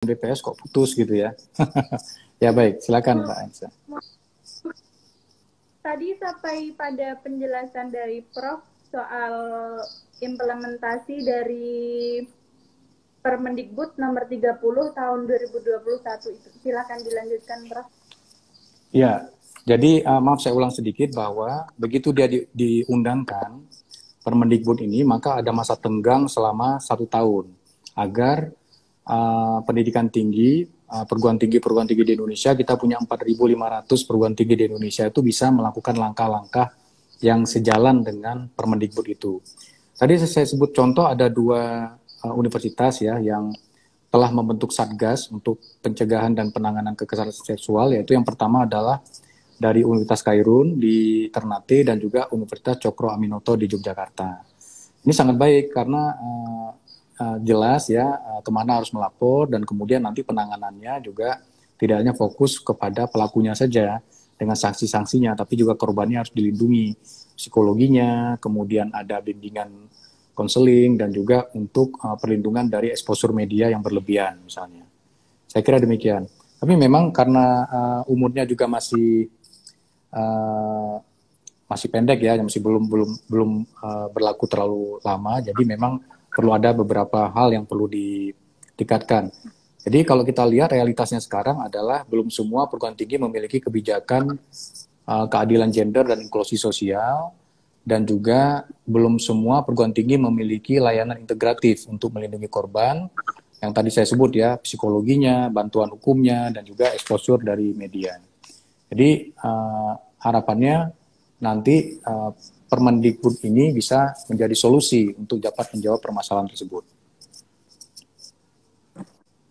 BPS kok putus gitu ya. Ya baik, silakan Mbak Anissa. Tadi sampai pada penjelasan dari Prof soal implementasi dari Permendikbud nomor 30 tahun 2021 itu. Silakan dilanjutkan, Prof. Ya, jadi maaf saya ulang sedikit bahwa begitu dia diundangkan Permendikbud ini, maka ada masa tenggang selama 1 tahun agar pendidikan tinggi, perguruan tinggi di Indonesia, kita punya 4.500 perguruan tinggi di Indonesia itu bisa melakukan langkah-langkah yang sejalan dengan Permendikbud itu. Tadi saya sebut contoh ada 2 universitas ya yang telah membentuk satgas untuk pencegahan dan penanganan kekerasan seksual, yaitu yang pertama adalah dari Universitas Khairun di Ternate dan juga Universitas Cokro Aminoto di Yogyakarta. Ini sangat baik karena jelas ya kemana harus melapor dan kemudian nanti penanganannya juga tidak hanya fokus kepada pelakunya saja dengan sanksi-sanksinya, tapi juga korbannya harus dilindungi psikologinya, kemudian ada bimbingan konseling dan juga untuk perlindungan dari exposure media yang berlebihan misalnya. Saya kira demikian. Tapi memang karena umurnya juga masih pendek ya, masih belum berlaku terlalu lama, jadi memang perlu ada beberapa hal yang perlu ditingkatkan. Jadi kalau kita lihat realitasnya sekarang adalah belum semua perguruan tinggi memiliki kebijakan keadilan gender dan inklusi sosial, dan juga belum semua perguruan tinggi memiliki layanan integratif untuk melindungi korban yang tadi saya sebut ya, psikologinya, bantuan hukumnya, dan juga exposure dari media. Jadi harapannya nanti Permendikbud ini bisa menjadi solusi untuk dapat menjawab permasalahan tersebut.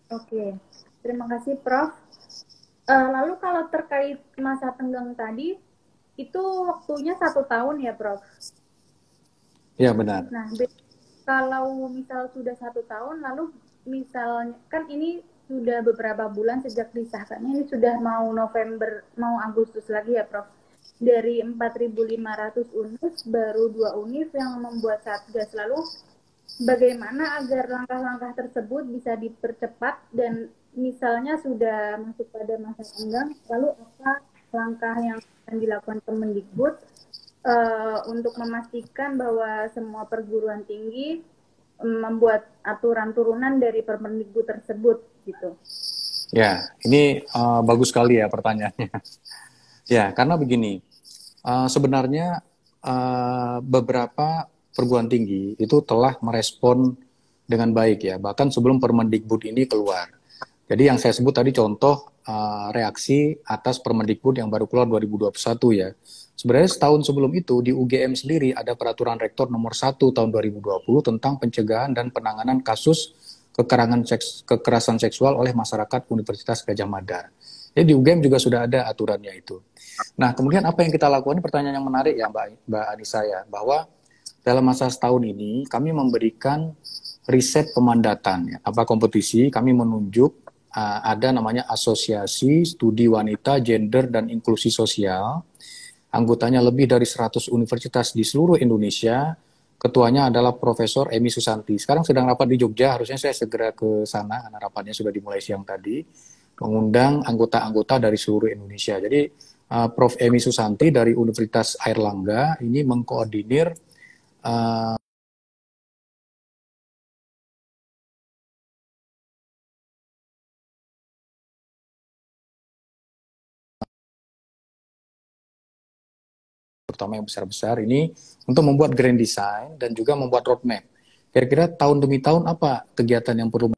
Oke, terima kasih Prof. Lalu kalau terkait masa tenggang tadi, itu waktunya 1 tahun ya Prof? Ya benar. Nah, kalau misal sudah 1 tahun, lalu misalnya kan ini sudah beberapa bulan sejak disahkannya, ini sudah mau November, mau Agustus lagi ya Prof. Dari 4.500 univ, baru 2 univ yang membuat satgas. Lalu bagaimana agar langkah-langkah tersebut bisa dipercepat dan misalnya sudah masuk pada masa tenggang, lalu apa langkah yang akan dilakukan Kemendikbud untuk memastikan bahwa semua perguruan tinggi membuat aturan turunan dari Permendikbud tersebut gitu. Ya, ini bagus sekali ya pertanyaannya. Ya, karena begini, sebenarnya beberapa perguruan tinggi itu telah merespon dengan baik ya, bahkan sebelum Permendikbud ini keluar. Jadi yang saya sebut tadi contoh reaksi atas Permendikbud yang baru keluar 2021 ya. Sebenarnya setahun sebelum itu di UGM sendiri ada peraturan rektor nomor 1 tahun 2020 tentang pencegahan dan penanganan kasus kekerasan seksual oleh masyarakat Universitas Gadjah Mada. Jadi di UGM juga sudah ada aturannya itu. Nah, kemudian apa yang kita lakukan? Ini pertanyaan yang menarik ya Mbak Anissa ya, bahwa dalam masa setahun ini kami memberikan riset pemandatan ya, apa kompetisi, kami menunjuk ada namanya Asosiasi Studi Wanita, Gender, dan Inklusi Sosial. Anggotanya lebih dari 100 universitas di seluruh Indonesia. Ketuanya adalah Profesor Emi Susanti. Sekarang sedang rapat di Jogja, harusnya saya segera ke sana, karena rapatnya sudah dimulai siang tadi, mengundang anggota-anggota dari seluruh Indonesia. Jadi Prof. Emi Susanti dari Universitas Airlangga ini mengkoordinir terutama yang besar-besar ini untuk membuat grand design dan juga membuat roadmap. Kira-kira tahun demi tahun apa kegiatan yang perlu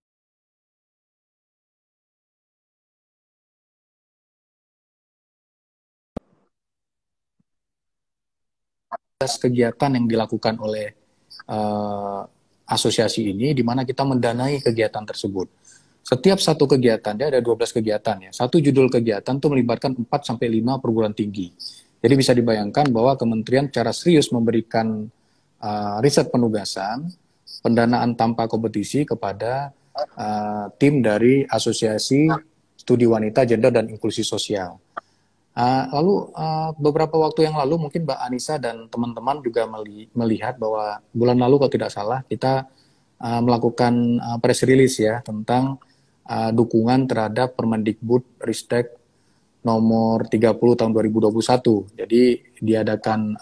kegiatan yang dilakukan oleh asosiasi ini, di mana kita mendanai kegiatan tersebut. Setiap satu kegiatan, dia ada 12 kegiatan ya. Satu judul kegiatan itu melibatkan 4-5 perguruan tinggi. Jadi bisa dibayangkan bahwa kementerian secara serius memberikan riset penugasan, pendanaan tanpa kompetisi kepada tim dari Asosiasi Studi Wanita, Gender, dan Inklusi Sosial. Lalu beberapa waktu yang lalu mungkin Mbak Anissa dan teman-teman juga melihat bahwa bulan lalu kalau tidak salah kita melakukan press release ya tentang dukungan terhadap Permendikbud Ristek nomor 30 tahun 2021. Jadi diadakan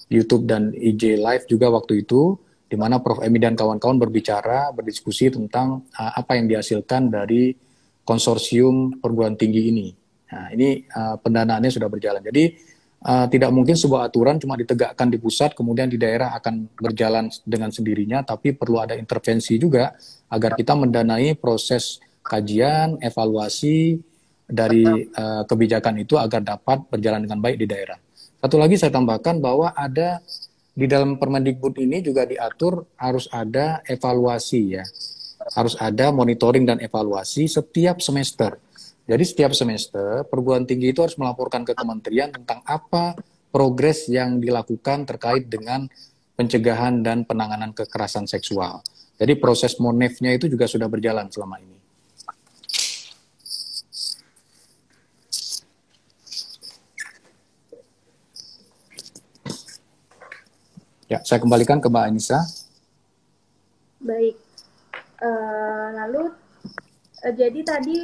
YouTube dan IG Live juga waktu itu, di mana Prof. Emi dan kawan-kawan berdiskusi tentang apa yang dihasilkan dari konsorsium perguruan tinggi ini. Nah, ini pendanaannya sudah berjalan. Jadi tidak mungkin sebuah aturan cuma ditegakkan di pusat, kemudian di daerah akan berjalan dengan sendirinya, tapi perlu ada intervensi juga agar kita mendanai proses kajian, evaluasi dari kebijakan itu agar dapat berjalan dengan baik di daerah. Satu lagi saya tambahkan bahwa ada di dalam Permendikbud ini juga diatur harus ada evaluasi ya. Harus ada monitoring dan evaluasi setiap semester. Jadi setiap semester perguruan tinggi itu harus melaporkan ke kementerian tentang apa progres yang dilakukan terkait dengan pencegahan dan penanganan kekerasan seksual. Jadi proses monefnya itu juga sudah berjalan selama ini. Ya, saya kembalikan ke Mbak Anissa. Baik. Lalu jadi tadi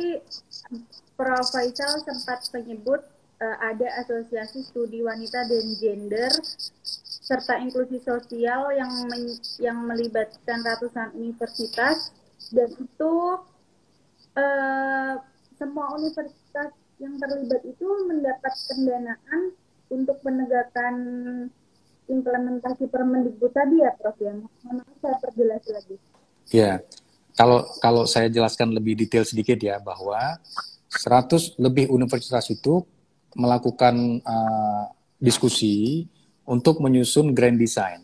Prof. Faisal sempat menyebut ada asosiasi studi wanita dan gender serta inklusi sosial yang melibatkan ratusan universitas, dan itu semua universitas yang terlibat itu mendapat pendanaan untuk penegakan implementasi Permendikbud tadi ya, Prof. Ya, mohon saya perjelas lagi. Ya, kalau saya jelaskan lebih detail sedikit ya, bahwa 100 lebih universitas itu melakukan diskusi untuk menyusun grand design.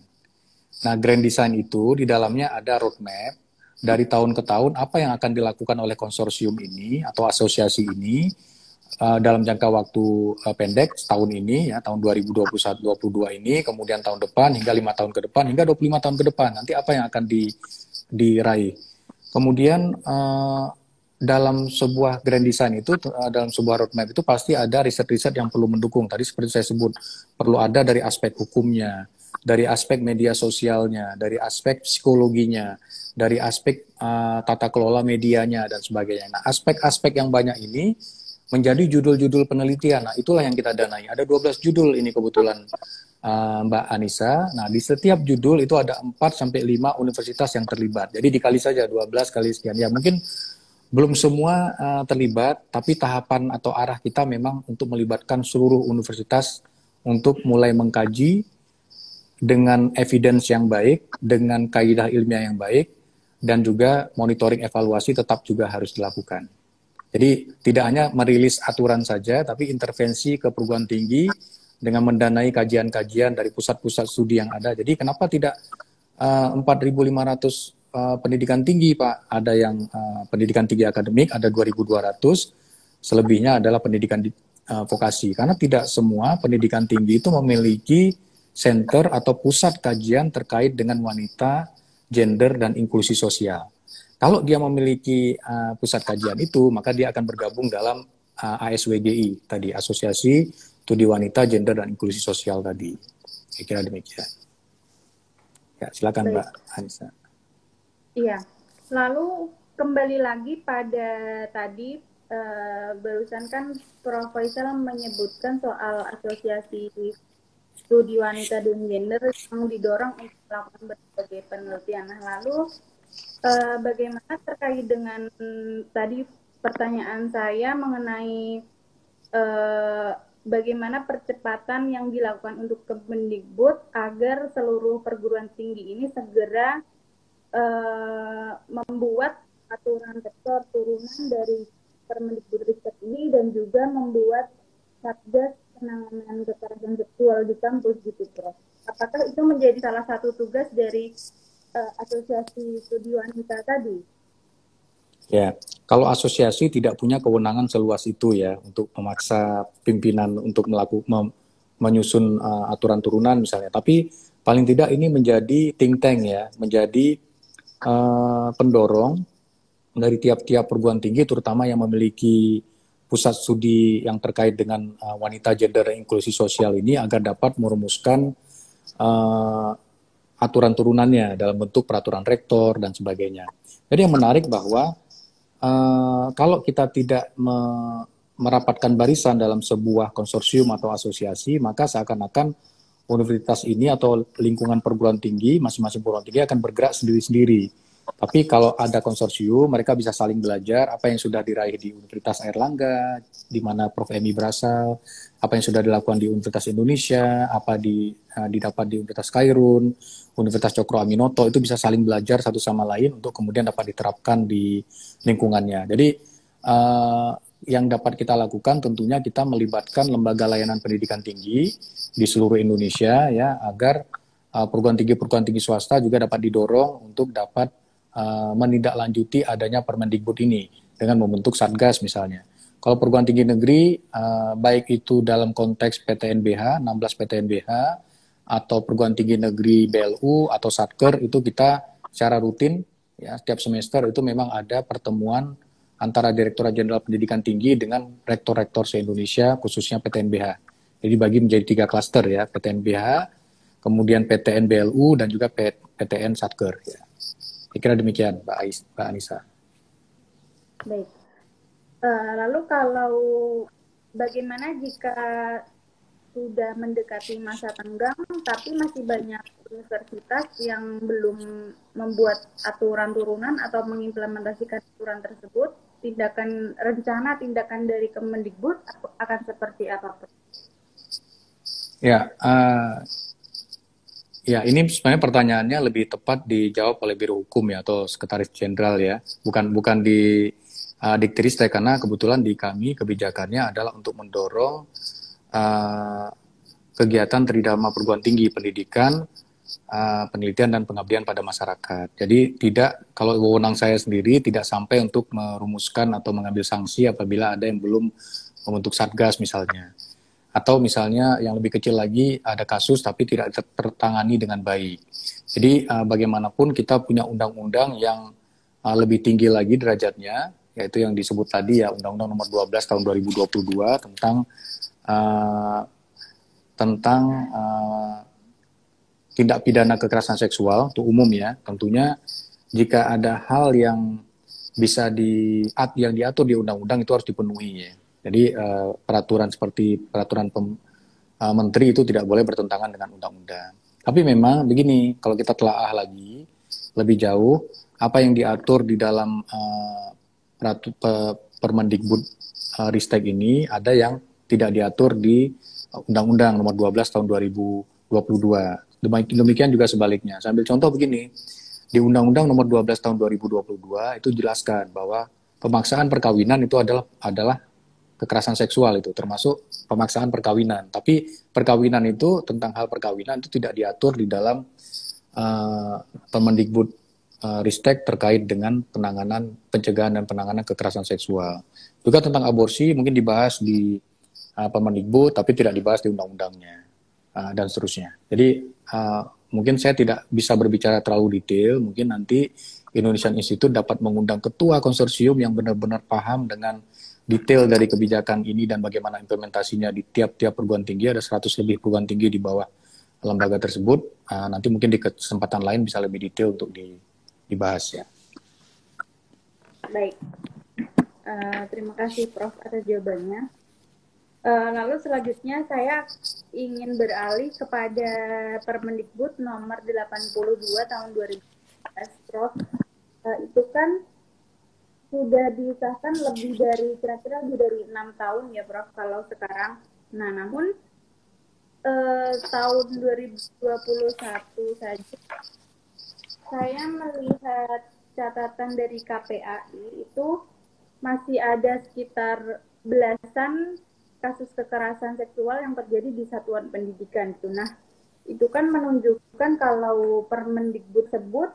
Nah, grand design itu di dalamnya ada roadmap dari tahun ke tahun apa yang akan dilakukan oleh konsorsium ini atau asosiasi ini dalam jangka waktu pendek setahun ini ya, tahun 2021-22 ini, kemudian tahun depan hingga 5 tahun ke depan, hingga 25 tahun ke depan, nanti apa yang akan diraih. Kemudian dalam sebuah grand design itu, dalam sebuah roadmap itu pasti ada riset-riset yang perlu mendukung. Tadi seperti saya sebut, perlu ada dari aspek hukumnya, dari aspek media sosialnya, dari aspek psikologinya, dari aspek tata kelola medianya, dan sebagainya. Nah, aspek-aspek yang banyak ini menjadi judul-judul penelitian. Nah, itulah yang kita danai. Ada 12 judul ini kebetulan, Mbak Anissa. Nah, di setiap judul itu ada 4-5 universitas yang terlibat. Jadi dikali saja 12 kali sekian. Ya, mungkin belum semua terlibat, tapi tahapan atau arah kita memang untuk melibatkan seluruh universitas untuk mulai mengkaji dengan evidence yang baik, dengan kaidah ilmiah yang baik, dan juga monitoring evaluasi tetap juga harus dilakukan. Jadi tidak hanya merilis aturan saja, tapi intervensi ke perguruan tinggi dengan mendanai kajian-kajian dari pusat-pusat studi yang ada. Jadi kenapa tidak 4.500 pendidikan tinggi, Pak? Ada yang pendidikan tinggi akademik, ada 2.200, selebihnya adalah pendidikan vokasi. Karena tidak semua pendidikan tinggi itu memiliki center atau pusat kajian terkait dengan wanita, gender, dan inklusi sosial. Kalau dia memiliki pusat kajian itu, maka dia akan bergabung dalam ASWGI tadi, Asosiasi Studi Wanita, Gender, dan Inklusi Sosial tadi. Saya kira demikian. Ya, silakan. Baik, Mbak Anissa. Iya. Lalu kembali lagi pada tadi, barusan kan Prof. Faisal menyebutkan soal Asosiasi Studi Wanita dan Gender yang didorong untuk melakukan berbagai penelitian. Nah, lalu bagaimana terkait dengan tadi pertanyaan saya mengenai bagaimana percepatan yang dilakukan untuk Kemendikbud agar seluruh perguruan tinggi ini segera membuat aturan rektor turunan dari Permendikbud Ristek ini, dan juga membuat satgas penanganan kekerasan seksual di kampus gitu, Prof. Apakah itu menjadi salah satu tugas dari Asosiasi Studi Wanita tadi? Ya, kalau asosiasi tidak punya kewenangan seluas itu ya untuk memaksa pimpinan untuk menyusun aturan turunan misalnya. Tapi paling tidak ini menjadi think tank ya, menjadi pendorong dari tiap-tiap perguruan tinggi, terutama yang memiliki pusat studi yang terkait dengan wanita, gender, dan inklusi sosial ini, agar dapat merumuskan aturan turunannya dalam bentuk peraturan rektor dan sebagainya. Jadi yang menarik bahwa kalau kita tidak merapatkan barisan dalam sebuah konsorsium atau asosiasi, maka seakan-akan universitas ini atau lingkungan perguruan tinggi, masing-masing perguruan tinggi akan bergerak sendiri-sendiri. Tapi kalau ada konsorsium, mereka bisa saling belajar apa yang sudah diraih di Universitas Airlangga, di mana Prof. Emi berasal, apa yang sudah dilakukan di Universitas Indonesia, apa didapat di Universitas Kairun, Universitas Cokro Aminoto, itu bisa saling belajar satu sama lain untuk kemudian dapat diterapkan di lingkungannya. Jadi yang dapat kita lakukan tentunya kita melibatkan lembaga layanan pendidikan tinggi di seluruh Indonesia ya agar perguruan tinggi swasta juga dapat didorong untuk dapat menindaklanjuti adanya Permendikbud ini dengan membentuk satgas misalnya. Kalau perguruan tinggi negeri baik itu dalam konteks PTNBH, 16 PTNBH atau perguruan tinggi negeri BLU atau Satker itu kita secara rutin ya setiap semester itu memang ada pertemuan antara Direktorat Jenderal Pendidikan Tinggi dengan rektor-rektor se-Indonesia, khususnya PTNBH. Jadi bagi menjadi 3 klaster ya, PTNBH, kemudian PTN BLU, dan juga PTN Satker. Ya. Saya kira demikian, Mbak Anissa. Baik. Lalu kalau bagaimana jika sudah mendekati masa tenggang, tapi masih banyak universitas yang belum membuat aturan turunan atau mengimplementasikan aturan tersebut, tindakan dari Kemendikbud akan seperti apa? Ya, ya ini sebenarnya pertanyaannya lebih tepat dijawab oleh Biro Hukum ya atau Sekretaris Jenderal ya, bukan di Diktiristek, karena kebetulan di kami kebijakannya adalah untuk mendorong kegiatan tridharma perguruan tinggi, pendidikan, penelitian dan pengabdian pada masyarakat. Jadi kalau wewenang saya sendiri tidak sampai untuk merumuskan atau mengambil sanksi apabila ada yang belum membentuk satgas misalnya. Atau misalnya yang lebih kecil lagi ada kasus tapi tidak tertangani dengan baik. Jadi bagaimanapun kita punya undang-undang yang lebih tinggi lagi derajatnya, yaitu yang disebut tadi ya Undang-Undang Nomor 12 Tahun 2022 tentang tindak pidana kekerasan seksual untuk umum ya. Tentunya jika ada hal yang bisa yang diatur di undang-undang itu harus dipenuhi ya. Jadi peraturan seperti peraturan menteri itu tidak boleh bertentangan dengan undang-undang. Tapi memang begini, kalau kita telaah lagi lebih jauh, apa yang diatur di dalam Permendikbud Ristek ini ada yang tidak diatur di Undang-Undang Nomor 12 Tahun 2022. Demikian juga sebaliknya. Saya ambil contoh begini, di Undang-Undang Nomor 12 Tahun 2022 itu jelaskan bahwa pemaksaan perkawinan itu adalah kekerasan seksual, itu termasuk pemaksaan perkawinan. Tapi perkawinan itu, tentang hal perkawinan itu tidak diatur di dalam Permendikbud Ristek terkait dengan pencegahan dan penanganan kekerasan seksual. Juga tentang aborsi mungkin dibahas di Permendikbud tapi tidak dibahas di undang-undangnya dan seterusnya. Jadi mungkin saya tidak bisa berbicara terlalu detail, mungkin nanti Indonesian Institute dapat mengundang ketua konsorsium yang benar-benar paham dengan detail dari kebijakan ini dan bagaimana implementasinya di tiap-tiap perguruan tinggi. Ada 100 lebih perguruan tinggi di bawah lembaga tersebut. Nanti mungkin di kesempatan lain bisa lebih detail untuk dibahas ya. Baik, terima kasih Prof atas jawabannya. Lalu selanjutnya saya ingin beralih kepada Permendikbud nomor 82 tahun 2019, Prof. Itu kan sudah disahkan kira-kira lebih dari 6 tahun ya Prof kalau sekarang. Nah, namun tahun 2021 saja saya melihat catatan dari KPAI itu masih ada sekitar belasan kasus kekerasan seksual yang terjadi di satuan pendidikan itu. Nah, itu kan menunjukkan kalau Permendikbud tersebut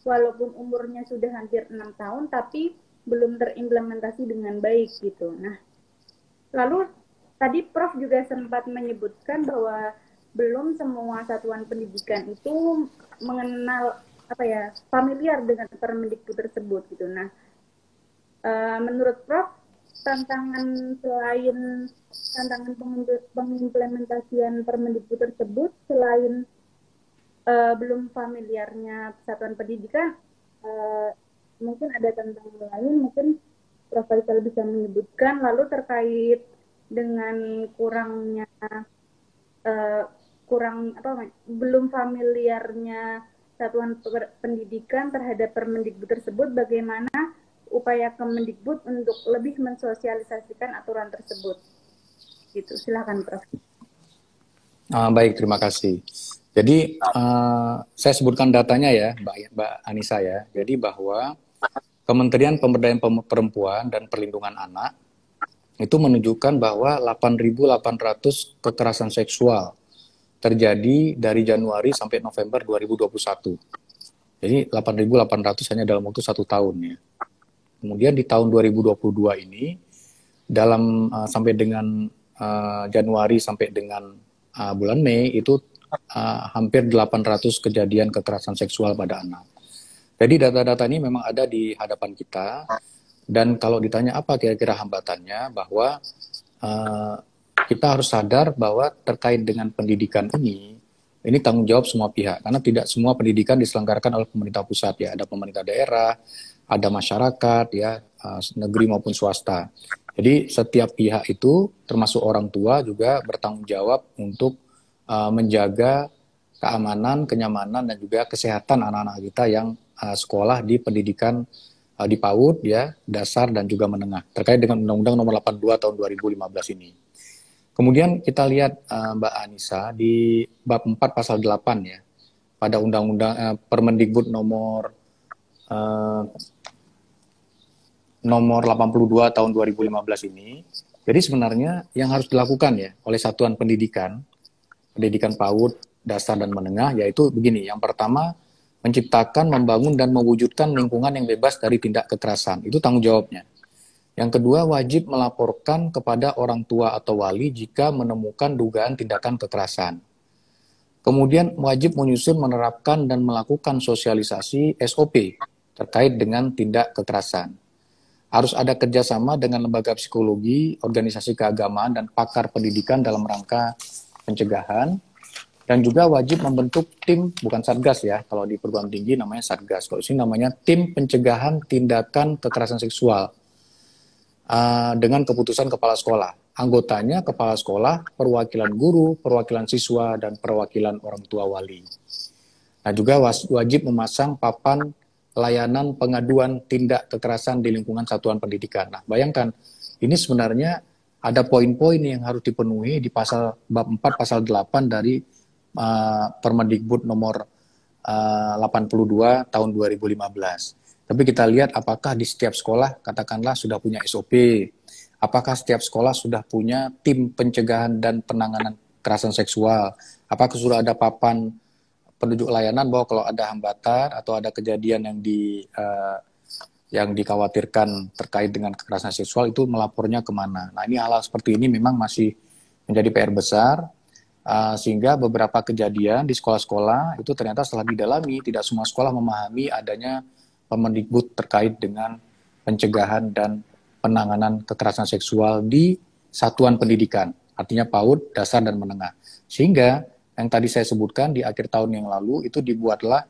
walaupun umurnya sudah hampir 6 tahun tapi belum terimplementasi dengan baik gitu. Nah, lalu tadi Prof juga sempat menyebutkan bahwa belum semua satuan pendidikan itu mengenal familiar dengan Permendikbud tersebut gitu. Nah, menurut Prof, tantangan pengimplementasian Permendikbud tersebut selain belum familiarnya satuan pendidikan, mungkin ada tantangan lain, mungkin Prof. Faisal bisa menyebutkan. Lalu terkait dengan kurangnya kurang apa belum familiarnya satuan pendidikan terhadap Permendikbud tersebut, bagaimana upaya Kemendikbud untuk lebih mensosialisasikan aturan tersebut? Gitu, silakan Prof. Baik, terima kasih. Jadi saya sebutkan datanya ya, Mbak Anissa ya. Jadi bahwa Kementerian Pemberdayaan Perempuan dan Perlindungan Anak itu menunjukkan bahwa 8.800 kekerasan seksual terjadi dari Januari sampai November 2021. Jadi 8.800 hanya dalam waktu 1 tahun ya. Kemudian di tahun 2022 ini dalam sampai dengan Januari sampai dengan bulan Mei itu hampir 800 kejadian kekerasan seksual pada anak. Jadi data-data ini memang ada di hadapan kita, dan kalau ditanya apa kira-kira hambatannya, bahwa kita harus sadar bahwa terkait dengan pendidikan ini tanggung jawab semua pihak, karena tidak semua pendidikan diselenggarakan oleh pemerintah pusat ya, ada pemerintah daerah, ada masyarakat ya, negeri maupun swasta. Jadi setiap pihak itu termasuk orang tua juga bertanggung jawab untuk menjaga keamanan, kenyamanan dan juga kesehatan anak-anak kita yang sekolah di pendidikan di PAUD ya, dasar dan juga menengah, terkait dengan Undang-Undang Nomor 82 tahun 2015 ini. Kemudian kita lihat Mbak Anissa di bab 4 pasal 8 ya, pada Undang-Undang Permendikbud nomor 82 tahun 2015 ini. Jadi sebenarnya yang harus dilakukan ya oleh satuan pendidikan PAUD, dasar dan menengah, yaitu begini. Yang pertama, menciptakan, membangun dan mewujudkan lingkungan yang bebas dari tindak kekerasan. Itu tanggung jawabnya. Yang kedua, wajib melaporkan kepada orang tua atau wali jika menemukan dugaan tindakan kekerasan. Kemudian wajib menyusun, menerapkan dan melakukan sosialisasi SOP terkait dengan tindak kekerasan. Harus ada kerjasama dengan lembaga psikologi, organisasi keagamaan, dan pakar pendidikan dalam rangka pencegahan. Dan juga wajib membentuk tim, bukan satgas ya, kalau di perguruan tinggi namanya satgas, kalau di sini namanya tim pencegahan tindakan kekerasan seksual dengan keputusan kepala sekolah. Anggotanya kepala sekolah, perwakilan guru, perwakilan siswa, dan perwakilan orang tua wali. Nah, juga wajib memasang papan layanan pengaduan tindak kekerasan di lingkungan satuan pendidikan. Nah, bayangkan, ini sebenarnya ada poin-poin yang harus dipenuhi di pasal bab 4 pasal 8 dari Permendikbud nomor 82 tahun 2015. Tapi kita lihat apakah di setiap sekolah katakanlah sudah punya SOP, apakah setiap sekolah sudah punya tim pencegahan dan penanganan kekerasan seksual, apakah sudah ada papan penunjuk layanan bahwa kalau ada hambatan atau ada kejadian yang dikhawatirkan terkait dengan kekerasan seksual itu melapornya kemana. Nah, ini hal-hal seperti ini memang masih menjadi PR besar, sehingga beberapa kejadian di sekolah-sekolah itu ternyata setelah didalami tidak semua sekolah memahami adanya Permendikbud terkait dengan pencegahan dan penanganan kekerasan seksual di satuan pendidikan, artinya PAUD, dasar dan menengah. Sehingga yang tadi saya sebutkan di akhir tahun yang lalu itu dibuatlah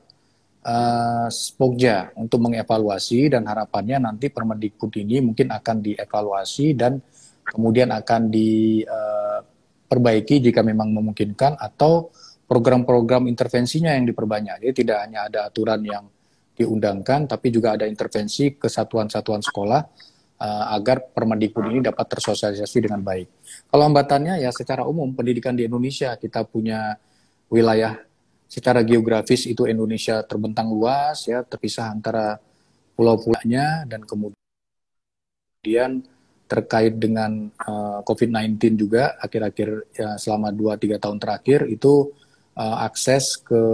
Spokja untuk mengevaluasi, dan harapannya nanti Permendikbud ini mungkin akan dievaluasi dan kemudian akan diperbaiki jika memang memungkinkan, atau program-program intervensinya yang diperbanyak. Jadi tidak hanya ada aturan yang diundangkan, tapi juga ada intervensi ke satuan-satuan sekolah agar Permendikbud ini dapat tersosialisasi dengan baik. Kalau hambatannya ya secara umum pendidikan di Indonesia, kita punya wilayah secara geografis itu Indonesia terbentang luas ya, terpisah antara pulau-pulaunya, dan kemudian terkait dengan COVID-19 juga akhir-akhir ya, selama 2-3 tahun terakhir itu akses ke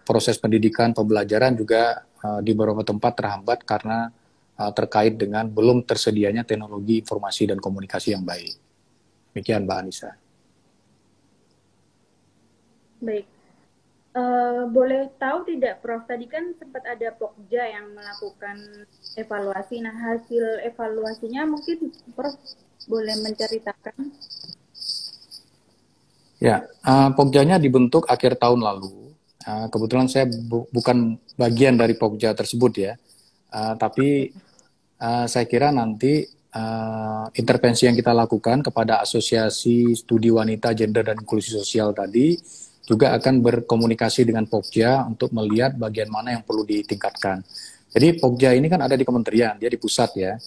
proses pendidikan pembelajaran juga di beberapa tempat terhambat karena terkait dengan belum tersedianya teknologi informasi dan komunikasi yang baik. Demikian Mbak Anissa. Baik. Boleh tahu tidak Prof, tadi kan sempat ada Pokja yang melakukan evaluasi. Nah, hasil evaluasinya mungkin Prof boleh menceritakan? Ya, Pokjanya dibentuk akhir tahun lalu. Kebetulan saya bukan bagian dari Pokja tersebut ya, tapi saya kira nanti intervensi yang kita lakukan kepada Asosiasi Studi Wanita, Gender, dan Inklusi Sosial tadi juga akan berkomunikasi dengan Pokja untuk melihat bagian mana yang perlu ditingkatkan. Jadi Pokja ini kan ada di kementerian, dia di pusat ya.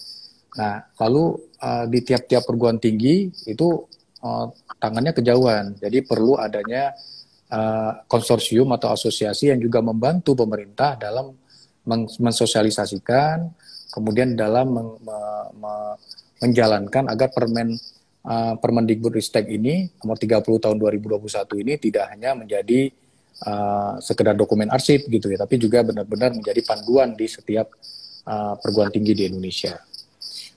Nah, lalu di tiap-tiap perguruan tinggi itu tangannya kejauhan, jadi perlu adanya konsorsium atau asosiasi yang juga membantu pemerintah dalam mensosialisasikan, kemudian dalam menjalankan agar Permendikbudristek ini nomor 30 tahun 2021 ini tidak hanya menjadi sekedar dokumen arsip gitu ya, tapi juga benar-benar menjadi panduan di setiap perguruan tinggi di Indonesia.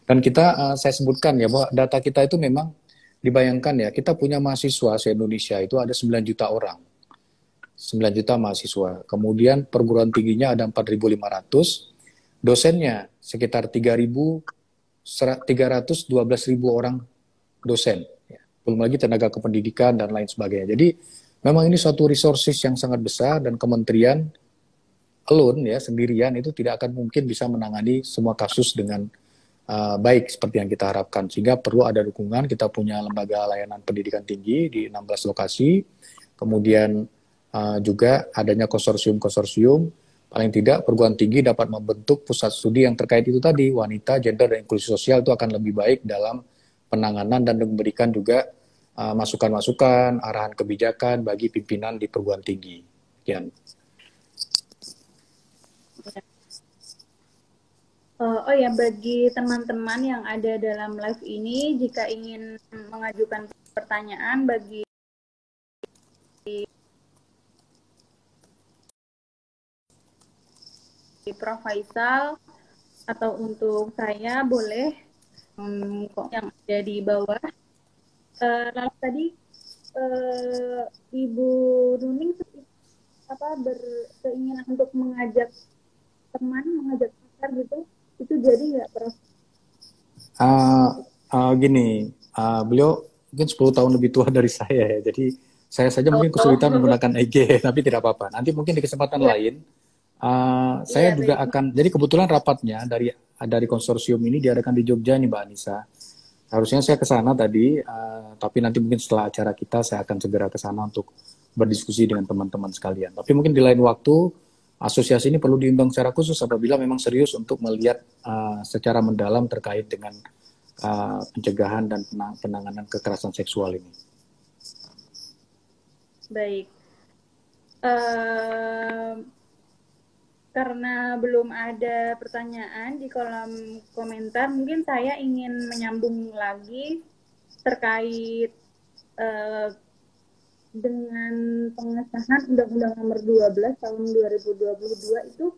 Dan kita, saya sebutkan ya bahwa data kita itu memang dibayangkan ya, kita punya mahasiswa se-Indonesia itu ada 9 juta orang. 9 juta mahasiswa. Kemudian perguruan tingginya ada 4.500, dosennya sekitar 312.000 orang dosen. Belum lagi tenaga kependidikan dan lain sebagainya. Jadi memang ini suatu resources yang sangat besar dan kementerian alone ya, sendirian itu tidak akan mungkin bisa menangani semua kasus dengan baik seperti yang kita harapkan, sehingga perlu ada dukungan. Kita punya lembaga layanan pendidikan tinggi di 16 lokasi, kemudian juga adanya konsorsium-konsorsium, paling tidak perguruan tinggi dapat membentuk pusat studi yang terkait itu tadi, wanita, gender, dan inklusi sosial itu akan lebih baik dalam penanganan dan memberikan juga masukan-masukan, arahan kebijakan bagi pimpinan di perguruan tinggi. Sekian. Oh ya, bagi teman-teman yang ada dalam live ini, jika ingin mengajukan pertanyaan bagi Prof. Faisal atau untuk saya, boleh yang ada di bawah. Lalu tadi Ibu Nuning berkeinginan untuk mengajak teman, mengajak pacar gitu. Itu jadi nggak, Prof? Gini, beliau mungkin 10 tahun lebih tua dari saya ya, jadi saya saja mungkin kesulitan menggunakan IG, tapi tidak apa-apa. Nanti mungkin di kesempatan lain, saya juga akan, jadi kebetulan rapatnya dari konsorsium ini diadakan di Jogja nih Mbak Anissa. Harusnya saya ke sana tadi, tapi nanti mungkin setelah acara kita saya akan segera ke sana untuk berdiskusi dengan teman-teman sekalian. Tapi mungkin di lain waktu, asosiasi ini perlu diundang secara khusus apabila memang serius untuk melihat secara mendalam terkait dengan pencegahan dan penanganan kekerasan seksual ini. Baik. Karena belum ada pertanyaan di kolom komentar, mungkin saya ingin menyambung lagi terkait dengan pengesahan Undang-Undang Nomor 12 Tahun 2022 itu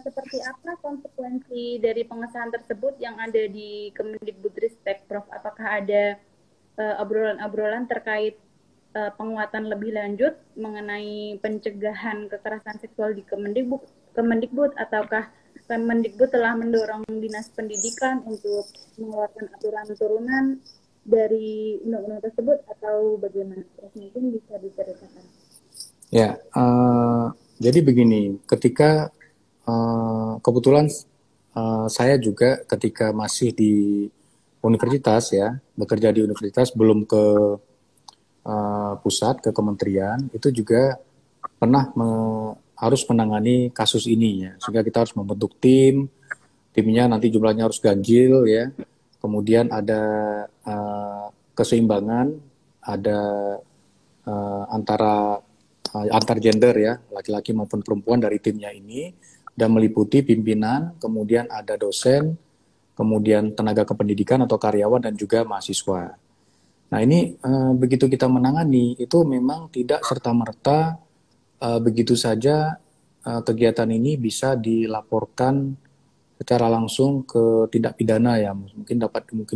seperti apa konsekuensi dari pengesahan tersebut yang ada di Kemendikbudristek, Prof? Apakah ada obrolan-obrolan terkait penguatan lebih lanjut mengenai pencegahan kekerasan seksual di Kemendikbud, ataukah Kemendikbud telah mendorong Dinas Pendidikan untuk mengeluarkan aturan turunan dari undang-undang tersebut, atau bagaimana? Mungkin bisa diceritakan. Ya, jadi begini, ketika kebetulan saya juga ketika masih di universitas ya, bekerja di universitas, belum ke pusat, ke kementerian, itu juga pernah harus menangani kasus ini ya, sehingga kita harus membentuk timnya nanti jumlahnya harus ganjil ya. Kemudian ada keseimbangan, ada antar gender ya, laki-laki maupun perempuan dari timnya ini, dan meliputi pimpinan, kemudian ada dosen, kemudian tenaga kependidikan atau karyawan, dan juga mahasiswa. Nah ini begitu kita menangani, itu memang tidak serta-merta begitu saja kegiatan ini bisa dilaporkan secara langsung ke tindak pidana ya, mungkin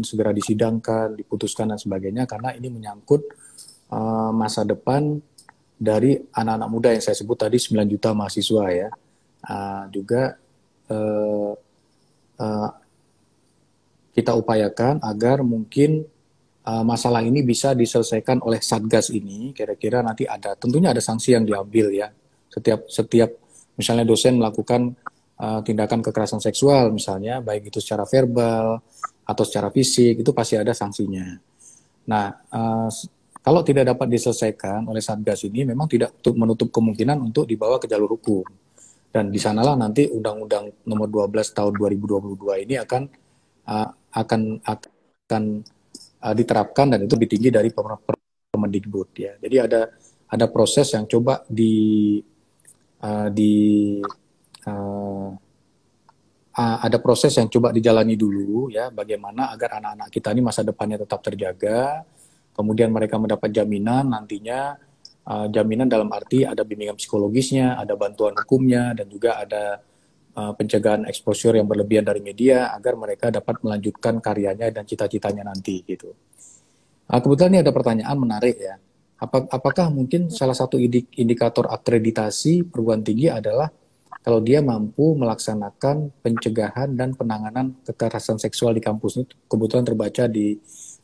segera disidangkan, diputuskan dan sebagainya, karena ini menyangkut masa depan dari anak-anak muda yang saya sebut tadi 9 juta mahasiswa ya. Juga kita upayakan agar mungkin masalah ini bisa diselesaikan oleh Satgas ini, kira-kira nanti tentunya ada sanksi yang diambil ya. Setiap misalnya dosen melakukan tindakan kekerasan seksual misalnya, baik itu secara verbal atau secara fisik, itu pasti ada sanksinya. Nah, kalau tidak dapat diselesaikan oleh Satgas ini, memang tidak menutup kemungkinan untuk dibawa ke jalur hukum. Dan di sanalah nanti Undang-Undang Nomor 12 Tahun 2022 ini akan diterapkan, dan itu lebih tinggi dari Permendikbud ya. Jadi ada proses yang coba ada proses yang coba dijalani dulu ya, bagaimana agar anak-anak kita ini masa depannya tetap terjaga, kemudian mereka mendapat jaminan nantinya, jaminan dalam arti ada bimbingan psikologisnya, ada bantuan hukumnya, dan juga ada pencegahan exposure yang berlebihan dari media agar mereka dapat melanjutkan karyanya dan cita-citanya nanti gitu. Kebetulan ini ada pertanyaan menarik ya. Apakah mungkin salah satu indikator akreditasi perguruan tinggi adalah kalau dia mampu melaksanakan pencegahan dan penanganan kekerasan seksual di kampus? Ini kebetulan terbaca di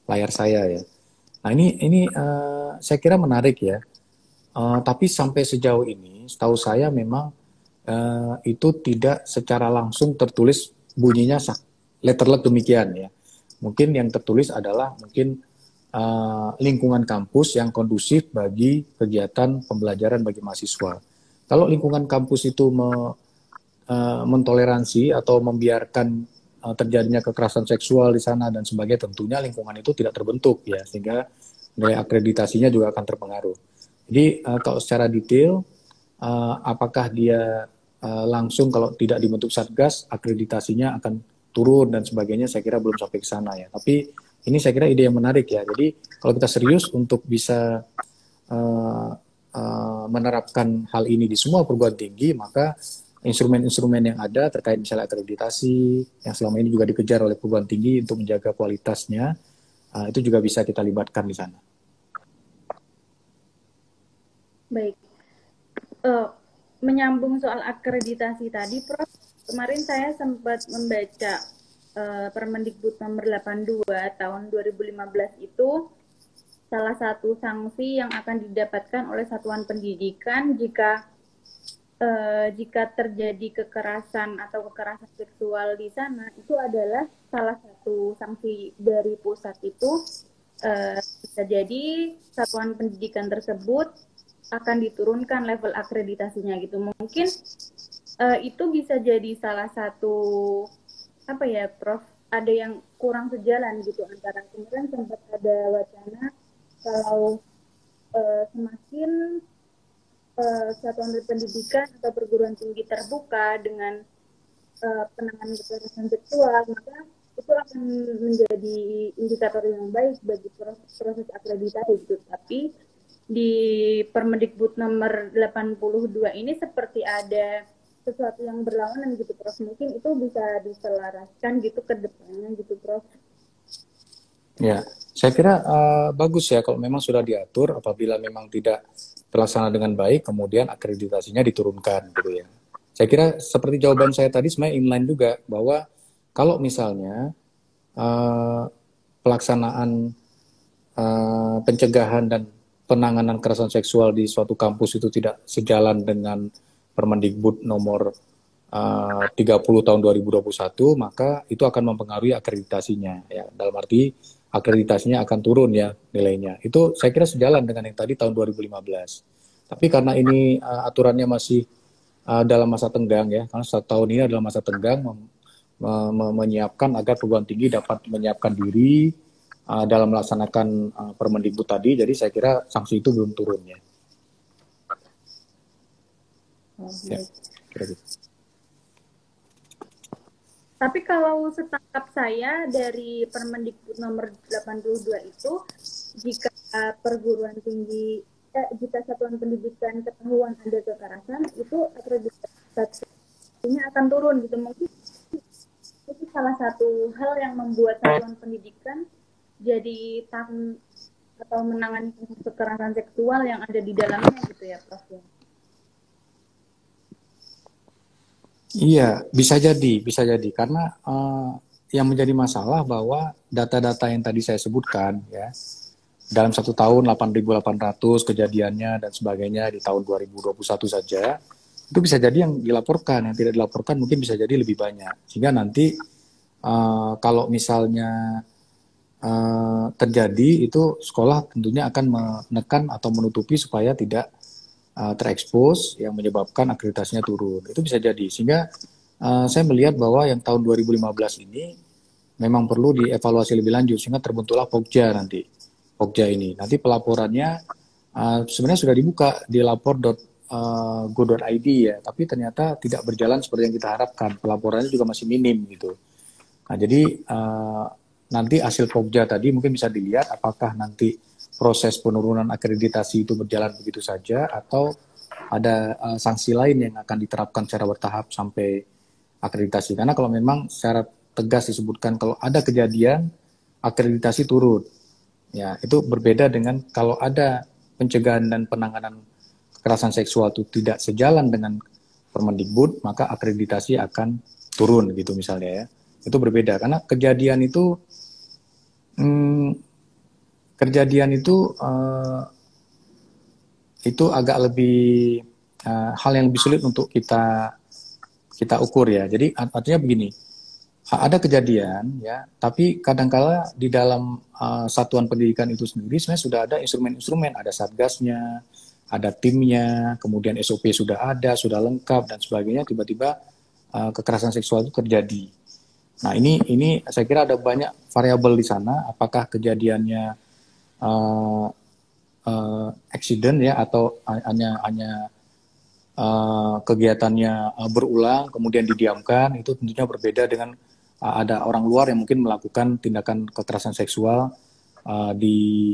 layar saya ya. Nah ini saya kira menarik ya. Tapi sampai sejauh ini, setahu saya memang itu tidak secara langsung tertulis bunyinya letterlek demikian ya. Mungkin yang tertulis adalah mungkin lingkungan kampus yang kondusif bagi kegiatan pembelajaran bagi mahasiswa. Kalau lingkungan kampus itu mentoleransi atau membiarkan terjadinya kekerasan seksual di sana dan sebagainya, tentunya lingkungan itu tidak terbentuk ya, sehingga nilai akreditasinya juga akan terpengaruh. Jadi kalau secara detail, apakah dia langsung kalau tidak dibentuk Satgas, akreditasinya akan turun dan sebagainya, saya kira belum sampai ke sana ya. Tapi ini saya kira ide yang menarik ya. Jadi kalau kita serius untuk bisa menerapkan hal ini di semua perguruan tinggi, maka instrumen-instrumen yang ada terkait misalnya akreditasi, yang selama ini juga dikejar oleh perguruan tinggi untuk menjaga kualitasnya, itu juga bisa kita libatkan di sana. Baik. Menyambung soal akreditasi tadi, Prof, kemarin saya sempat membaca Permendikbud nomor 82 tahun 2015 itu salah satu sanksi yang akan didapatkan oleh satuan pendidikan jika terjadi kekerasan atau kekerasan seksual di sana, itu adalah salah satu sanksi dari pusat itu bisa jadi satuan pendidikan tersebut akan diturunkan level akreditasinya gitu. Mungkin itu bisa jadi salah satu apa ya, Prof, ada yang kurang sejalan gitu antara kemarin sempat ada wacana kalau semakin satuan pendidikan atau perguruan tinggi terbuka dengan penanganan kekerasan seksual, maka itu akan menjadi indikator yang baik bagi proses akreditasi gitu. Tapi di Permendikbud nomor 82 ini seperti ada sesuatu yang berlawanan gitu, Prof. Mungkin itu bisa diselaraskan gitu ke depannya gitu, Prof. Ya, saya kira bagus ya kalau memang sudah diatur, apabila memang tidak terlaksana dengan baik, kemudian akreditasinya diturunkan gitu ya. Saya kira seperti jawaban saya tadi sebenarnya inline juga, bahwa kalau misalnya pelaksanaan pencegahan dan penanganan kekerasan seksual di suatu kampus itu tidak sejalan dengan Permendikbud nomor 30 tahun 2021, maka itu akan mempengaruhi akreditasinya ya. Dalam arti akreditasinya akan turun ya nilainya. Itu saya kira sejalan dengan yang tadi tahun 2015. Tapi karena ini aturannya masih dalam masa tenggang ya, karena 1 tahun ini adalah masa tenggang menyiapkan agar perguruan tinggi dapat menyiapkan diri dalam melaksanakan Permendikbud tadi. Jadi saya kira sanksi itu belum turun ya. Ya, kira gitu. Tapi kalau setangkap saya dari Permendikbud nomor 82 itu, jika perguruan tinggi, jika satuan pendidikan ketahuan ada kekerasan, itu akreditasinya akan turun gitu. Mungkin itu salah satu hal yang membuat satuan pendidikan jadi atau menangani kekerasan seksual yang ada di dalamnya gitu ya, Prof. Iya, bisa jadi karena yang menjadi masalah bahwa data-data yang tadi saya sebutkan ya, dalam 1 tahun 8.800 kejadiannya dan sebagainya di tahun 2021 saja, itu bisa jadi yang dilaporkan, yang tidak dilaporkan mungkin bisa jadi lebih banyak. Sehingga nanti kalau misalnya terjadi, itu sekolah tentunya akan menekan atau menutupi supaya tidak terekspos yang menyebabkan akreditasinya turun. Itu bisa jadi. Sehingga saya melihat bahwa yang tahun 2015 ini memang perlu dievaluasi lebih lanjut sehingga terbentuklah Pokja nanti. Pokja ini. Nanti pelaporannya sebenarnya sudah dibuka di lapor.go.id ya, tapi ternyata tidak berjalan seperti yang kita harapkan. Pelaporannya juga masih minim gitu. Nah, jadi nanti hasil Pokja tadi mungkin bisa dilihat apakah nanti proses penurunan akreditasi itu berjalan begitu saja atau ada sanksi lain yang akan diterapkan secara bertahap sampai akreditasi. Karena kalau memang secara tegas disebutkan kalau ada kejadian akreditasi turun, ya itu berbeda dengan kalau ada pencegahan dan penanganan kekerasan seksual itu tidak sejalan dengan Permendikbud, maka akreditasi akan turun gitu misalnya ya. Itu berbeda karena kejadian itu itu agak lebih hal yang lebih sulit untuk kita ukur ya. Jadi artinya begini, ada kejadian ya, tapi kadangkala di dalam satuan pendidikan itu sendiri sebenarnya sudah ada instrumen-instrumen, ada satgasnya, ada timnya, kemudian SOP sudah ada, sudah lengkap dan sebagainya. Tiba-tiba kekerasan seksual itu terjadi. Nah ini saya kira ada banyak variabel di sana. Apakah kejadiannya accident ya atau hanya kegiatannya berulang kemudian didiamkan, itu tentunya berbeda dengan ada orang luar yang mungkin melakukan tindakan kekerasan seksual di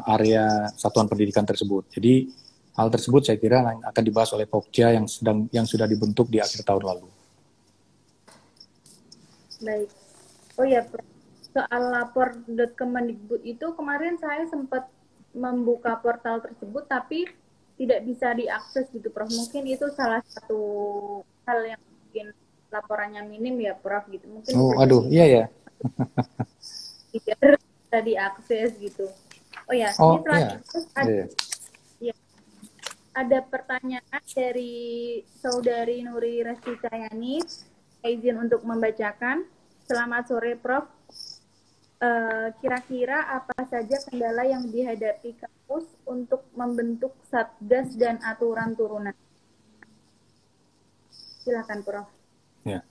area satuan pendidikan tersebut. Jadi hal tersebut saya kira akan dibahas oleh Pokja yang sudah dibentuk di akhir tahun lalu. Baik. Oh ya, soal lapor.kemendikbud itu kemarin saya sempat membuka portal tersebut tapi tidak bisa diakses gitu, Prof. Mungkin itu salah satu hal yang mungkin laporannya minim ya, Prof. Gitu. Mungkin iya ya. Tidak bisa diakses gitu. Oh ya, ini selanjutnya ada pertanyaan dari Saudari Nuri Resti Cahyani. Izin untuk membacakan. Selamat sore, Prof. Kira-kira apa saja kendala yang dihadapi kampus untuk membentuk satgas dan aturan turunan? Silakan, Prof. Ya.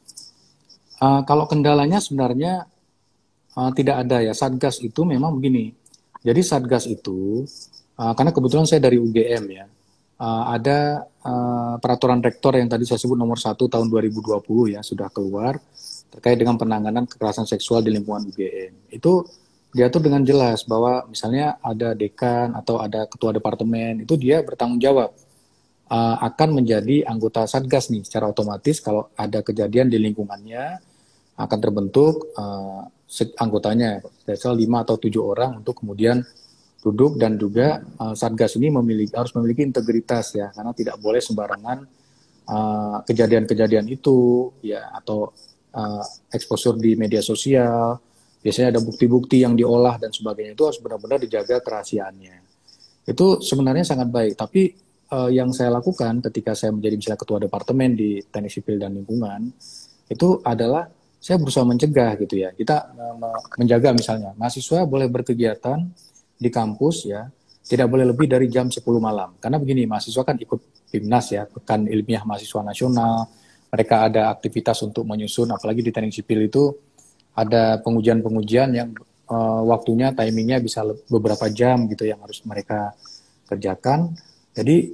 Kalau kendalanya sebenarnya tidak ada ya. Satgas itu memang begini. Jadi satgas itu, karena kebetulan saya dari UGM ya, ada peraturan rektor yang tadi saya sebut nomor 1 tahun 2020 ya, sudah keluar terkait dengan penanganan kekerasan seksual di lingkungan UGM. Itu diatur dengan jelas bahwa misalnya ada dekan atau ada ketua departemen, itu dia bertanggung jawab akan menjadi anggota satgas nih secara otomatis. Kalau ada kejadian di lingkungannya akan terbentuk anggotanya, misal 5 atau 7 orang untuk kemudian duduk, dan juga satgas ini harus memiliki integritas ya, karena tidak boleh sembarangan kejadian-kejadian itu ya, atau exposure di media sosial. Biasanya ada bukti-bukti yang diolah dan sebagainya, itu harus benar-benar dijaga kerahasiaannya. Itu sebenarnya sangat baik, tapi yang saya lakukan ketika saya menjadi misalnya ketua departemen di Teknik Sipil dan Lingkungan, itu adalah saya berusaha mencegah gitu ya. Kita menjaga misalnya mahasiswa boleh berkegiatan di kampus ya, tidak boleh lebih dari jam 10 malam. Karena begini, mahasiswa kan ikut PIMNAS ya, Pekan Ilmiah Mahasiswa Nasional. Mereka ada aktivitas untuk menyusun, apalagi di teknik sipil itu ada pengujian-pengujian yang waktunya, timingnya bisa beberapa jam gitu yang harus mereka kerjakan. Jadi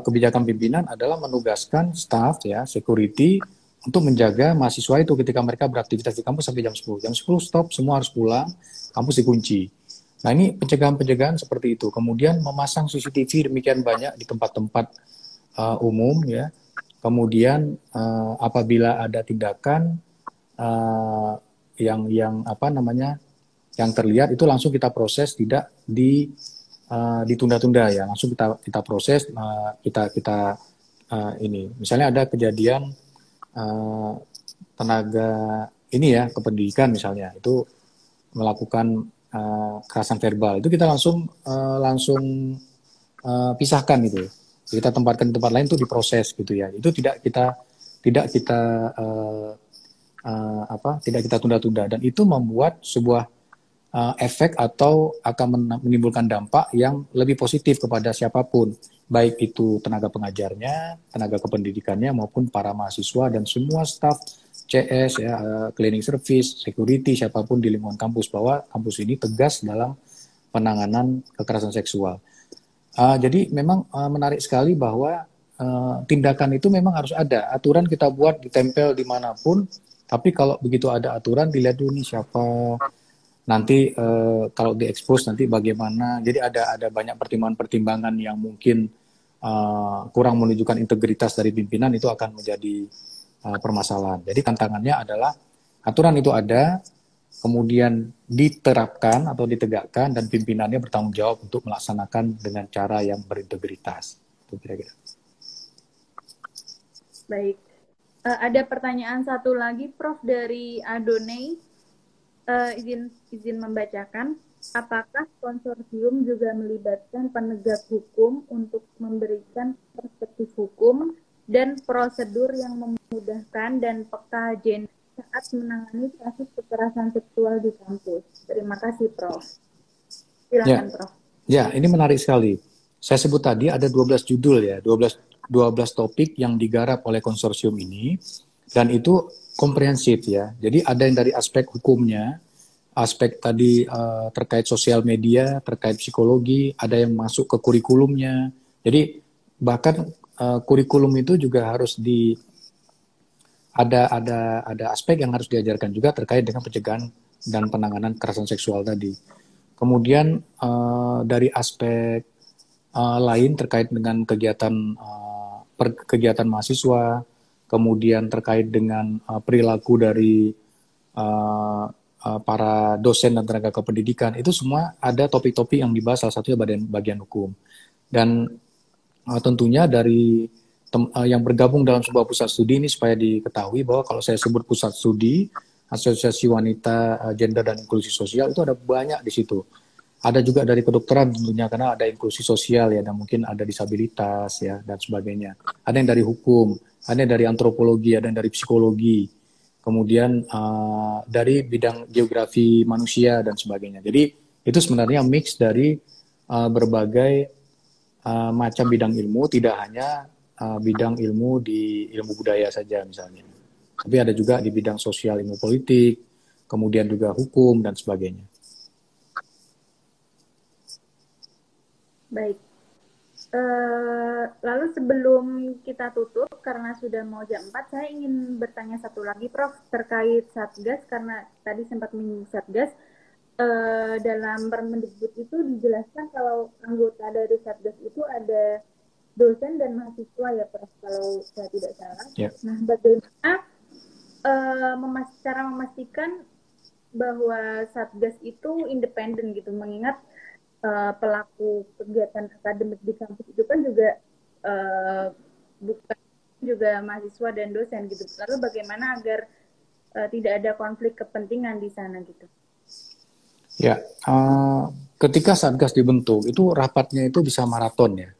kebijakan pimpinan adalah menugaskan staff ya, security, untuk menjaga mahasiswa itu ketika mereka beraktivitas di kampus sampai jam 10. Jam 10 stop, semua harus pulang, kampus dikunci. Nah ini pencegahan-pencegahan seperti itu. Kemudian memasang CCTV demikian banyak di tempat-tempat umum ya. Kemudian apabila ada tindakan yang terlihat, itu langsung kita proses, tidak ditunda-tunda ya. Langsung kita proses, ini. Misalnya ada kejadian tenaga ini ya kependidikan misalnya itu melakukan kekerasan verbal, itu kita langsung pisahkan gitu. Kita tempatkan di tempat lain itu diproses gitu ya. Itu tidak kita tidak kita tunda-tunda, dan itu membuat sebuah efek atau akan menimbulkan dampak yang lebih positif kepada siapapun, baik itu tenaga pengajarnya, tenaga kependidikannya, maupun para mahasiswa dan semua staf CS ya, cleaning service, security, siapapun di lingkungan kampus, bahwa kampus ini tegas dalam penanganan kekerasan seksual. Jadi memang menarik sekali bahwa tindakan itu memang harus ada. Aturan kita buat ditempel dimanapun, tapi kalau begitu ada aturan, dilihat dulu nih siapa, nanti kalau diekspos nanti bagaimana. Jadi ada banyak pertimbangan-pertimbangan yang mungkin kurang menunjukkan integritas dari pimpinan, itu akan menjadi permasalahan. Jadi tantangannya adalah aturan itu ada, kemudian diterapkan atau ditegakkan, dan pimpinannya bertanggung jawab untuk melaksanakan dengan cara yang berintegritas. Itu kira-kira. Baik. Ada pertanyaan satu lagi, Prof, dari Adonai. Izin membacakan. Apakah konsorsium juga melibatkan penegak hukum untuk memberikan perspektif hukum dan prosedur yang memudahkan dan peka gender saat menangani kasus kekerasan seksual di kampus? Terima kasih, Prof. Silakan, Prof. Ya, ini menarik sekali. Saya sebut tadi ada 12 judul ya, 12 topik yang digarap oleh konsorsium ini, dan itu komprehensif ya. Jadi ada yang dari aspek hukumnya, aspek tadi terkait sosial media, terkait psikologi, ada yang masuk ke kurikulumnya. Jadi bahkan kurikulum itu juga harus ada aspek yang harus diajarkan juga terkait dengan pencegahan dan penanganan kekerasan seksual tadi. Kemudian dari aspek lain terkait dengan kegiatan mahasiswa, kemudian terkait dengan perilaku dari para dosen dan tenaga kependidikan, itu semua ada topik-topik yang dibahas, salah satunya bagian hukum. Dan tentunya dari yang bergabung dalam sebuah pusat studi ini, supaya diketahui bahwa kalau saya sebut pusat studi, Asosiasi Wanita Gender dan Inklusi Sosial, itu ada banyak di situ. Ada juga dari kedokteran tentunya, karena ada inklusi sosial ya, dan mungkin ada disabilitas ya, dan sebagainya. Ada yang dari hukum, ada yang dari antropologi, ada yang dari psikologi, kemudian dari bidang geografi manusia dan sebagainya. Jadi itu sebenarnya mix dari berbagai macam bidang ilmu, tidak hanya bidang ilmu di ilmu budaya saja misalnya, tapi ada juga di bidang sosial, ilmu politik, kemudian juga hukum dan sebagainya. Baik. Lalu sebelum kita tutup, karena sudah mau jam 4, saya ingin bertanya satu lagi, Prof, terkait Satgas, karena tadi sempat menyinggung Satgas. Dalam Permendikbud itu dijelaskan kalau anggota dari Satgas itu ada dosen dan mahasiswa ya, Prof, kalau saya tidak salah. Yeah. Nah, bagaimana cara memastikan bahwa Satgas itu independen gitu, mengingat pelaku kegiatan akademik di kampus itu kan juga bukan juga mahasiswa dan dosen gitu. Lalu bagaimana agar tidak ada konflik kepentingan di sana gitu? Ya, ketika Satgas dibentuk itu rapatnya itu bisa maraton ya,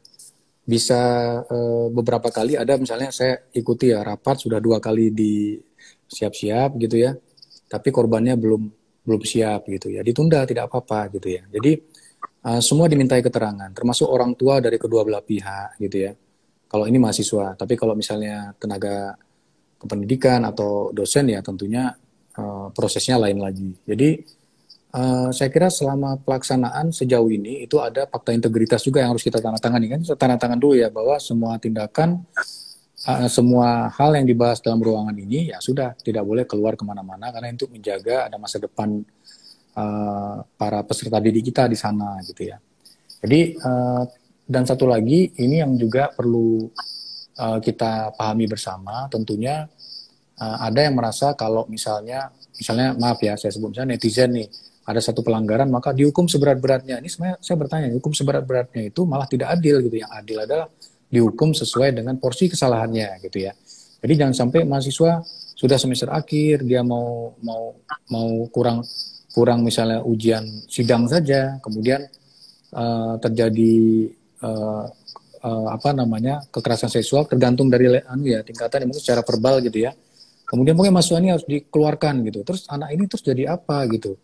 bisa beberapa kali. Ada misalnya saya ikuti ya rapat sudah 2 kali di siap-siap gitu ya, tapi korbannya belum siap gitu ya, ditunda tidak apa-apa gitu ya. Jadi semua dimintai keterangan, termasuk orang tua dari kedua belah pihak gitu ya. Kalau ini mahasiswa, tapi kalau misalnya tenaga kependidikan atau dosen ya tentunya prosesnya lain lagi. Jadi saya kira selama pelaksanaan sejauh ini itu ada fakta integritas juga yang harus kita tandatangani, kan? Kita tandatangan dulu ya bahwa semua tindakan, semua hal yang dibahas dalam ruangan ini ya sudah tidak boleh keluar kemana-mana, karena itu menjaga ada masa depan para peserta didik kita di sana gitu ya. Jadi dan satu lagi ini yang juga perlu kita pahami bersama, tentunya ada yang merasa kalau misalnya maaf ya saya sebut misalnya netizen nih, ada satu pelanggaran maka dihukum seberat-beratnya. Ini sebenarnya saya bertanya, hukum seberat-beratnya itu malah tidak adil gitu. Yang adil adalah dihukum sesuai dengan porsi kesalahannya gitu ya. Jadi jangan sampai mahasiswa sudah semester akhir, dia mau kurang misalnya ujian sidang saja, kemudian terjadi uh, apa namanya kekerasan seksual, tergantung dari tingkatan mungkin secara verbal gitu ya. Kemudian mungkin mahasiswa ini harus dikeluarkan gitu. Terus anak ini terus jadi apa gitu?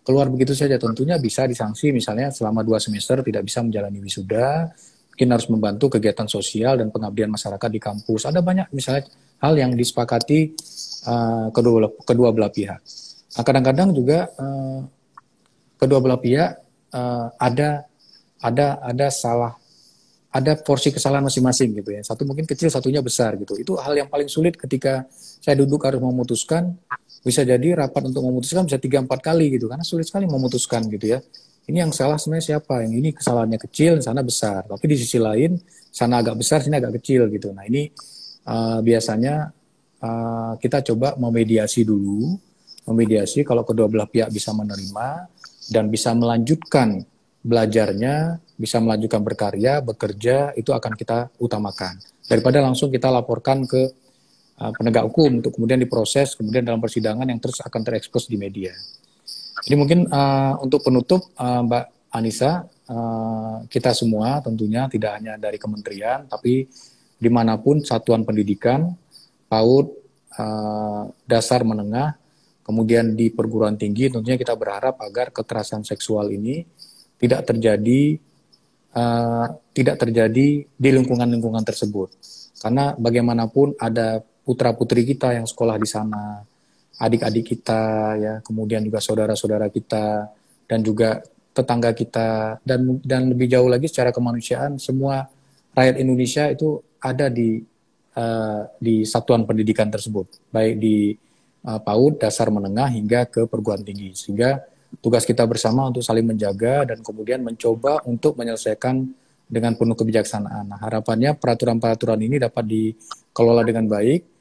Keluar begitu saja, tentunya bisa disanksi misalnya selama 2 semester tidak bisa menjalani wisuda, mungkin harus membantu kegiatan sosial dan pengabdian masyarakat di kampus. Ada banyak misalnya hal yang disepakati kedua belah pihak. Nah, kadang-kadang juga kedua belah pihak ada salah, ada porsi kesalahan masing-masing gitu ya. Satu mungkin kecil, satunya besar gitu. Itu hal yang paling sulit ketika saya duduk harus memutuskan. Bisa jadi rapat untuk memutuskan bisa 3-4 kali gitu, karena sulit sekali memutuskan gitu ya. Ini yang salah sebenarnya siapa? Yang ini kesalahannya kecil, sana besar. Tapi di sisi lain, sana agak besar, sini agak kecil gitu. Nah ini biasanya kita coba memediasi dulu. Memediasi kalau kedua belah pihak bisa menerima dan bisa melanjutkan belajarnya, bisa melanjutkan berkarya, bekerja, itu akan kita utamakan. Daripada langsung kita laporkan ke penegak hukum untuk kemudian diproses, kemudian dalam persidangan yang terus akan terekspos di media. Jadi mungkin untuk penutup Mbak Anissa, kita semua tentunya tidak hanya dari kementerian, tapi dimanapun satuan pendidikan, PAUD, dasar menengah, kemudian di perguruan tinggi, tentunya kita berharap agar kekerasan seksual ini tidak terjadi di lingkungan-lingkungan tersebut. Karena bagaimanapun ada putra-putri kita yang sekolah di sana, adik-adik kita, ya, kemudian juga saudara-saudara kita, dan juga tetangga kita, dan lebih jauh lagi secara kemanusiaan, semua rakyat Indonesia itu ada di satuan pendidikan tersebut, baik di PAUD, dasar menengah, hingga ke perguruan tinggi. Sehingga tugas kita bersama untuk saling menjaga dan kemudian mencoba untuk menyelesaikan dengan penuh kebijaksanaan. Nah, harapannya peraturan-peraturan ini dapat dikelola dengan baik.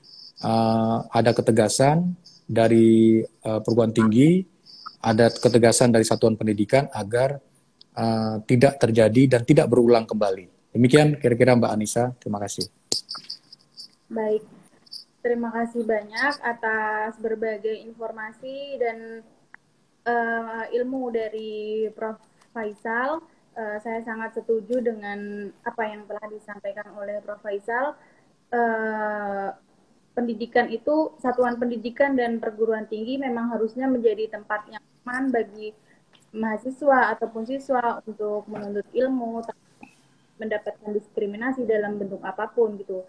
Ada ketegasan dari perguruan tinggi, ada ketegasan dari satuan pendidikan agar tidak terjadi dan tidak berulang kembali. Demikian kira-kira Mbak Anissa, terima kasih. Baik, terima kasih banyak atas berbagai informasi dan ilmu dari Prof. Faisal. Saya sangat setuju dengan apa yang telah disampaikan oleh Prof. Faisal. Pendidikan itu, satuan pendidikan dan perguruan tinggi memang harusnya menjadi tempat yang aman bagi mahasiswa ataupun siswa untuk menuntut ilmu, mendapatkan diskriminasi dalam bentuk apapun gitu.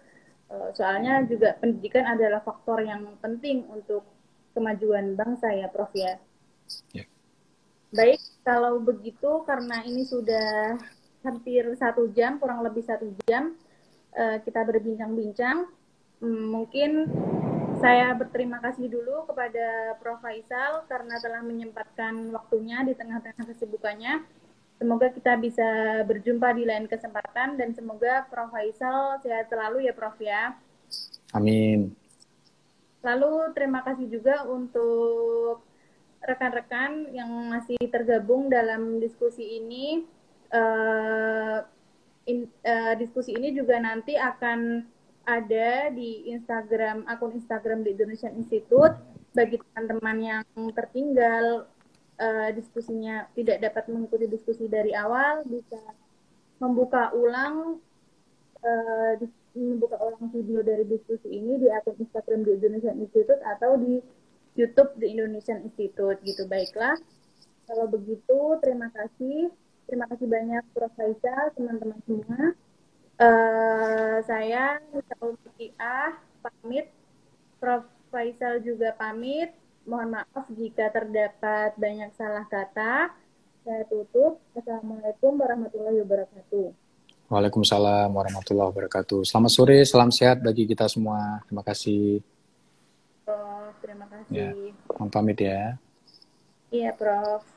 Soalnya juga pendidikan adalah faktor yang penting untuk kemajuan bangsa ya, Prof ya. Yeah. Baik, kalau begitu karena ini sudah hampir 1 jam, kurang lebih 1 jam kita berbincang-bincang. Mungkin saya berterima kasih dulu kepada Prof. Faisal karena telah menyempatkan waktunya di tengah-tengah kesibukannya. Semoga kita bisa berjumpa di lain kesempatan dan semoga Prof. Faisal sehat selalu ya Prof ya. Amin. Lalu terima kasih juga untuk rekan-rekan yang masih tergabung dalam diskusi ini. Diskusi ini juga nanti akan ada di Instagram, akun Instagram di Indonesian Institute. Bagi teman-teman yang tertinggal diskusinya, tidak dapat mengikuti diskusi dari awal, bisa membuka ulang video dari diskusi ini di akun Instagram di Indonesian Institute atau di YouTube di Indonesian Institute gitu. Baiklah, kalau begitu terima kasih banyak Prof. Faisal, teman-teman semua. Saya Nisa pamit, Prof. Faisal juga pamit. Mohon maaf jika terdapat banyak salah kata. Saya tutup. Assalamualaikum warahmatullahi wabarakatuh. Waalaikumsalam warahmatullahi wabarakatuh. Selamat sore, salam sehat bagi kita semua. Terima kasih. Prof, terima kasih. Ya, mohon pamit ya. Iya, Prof.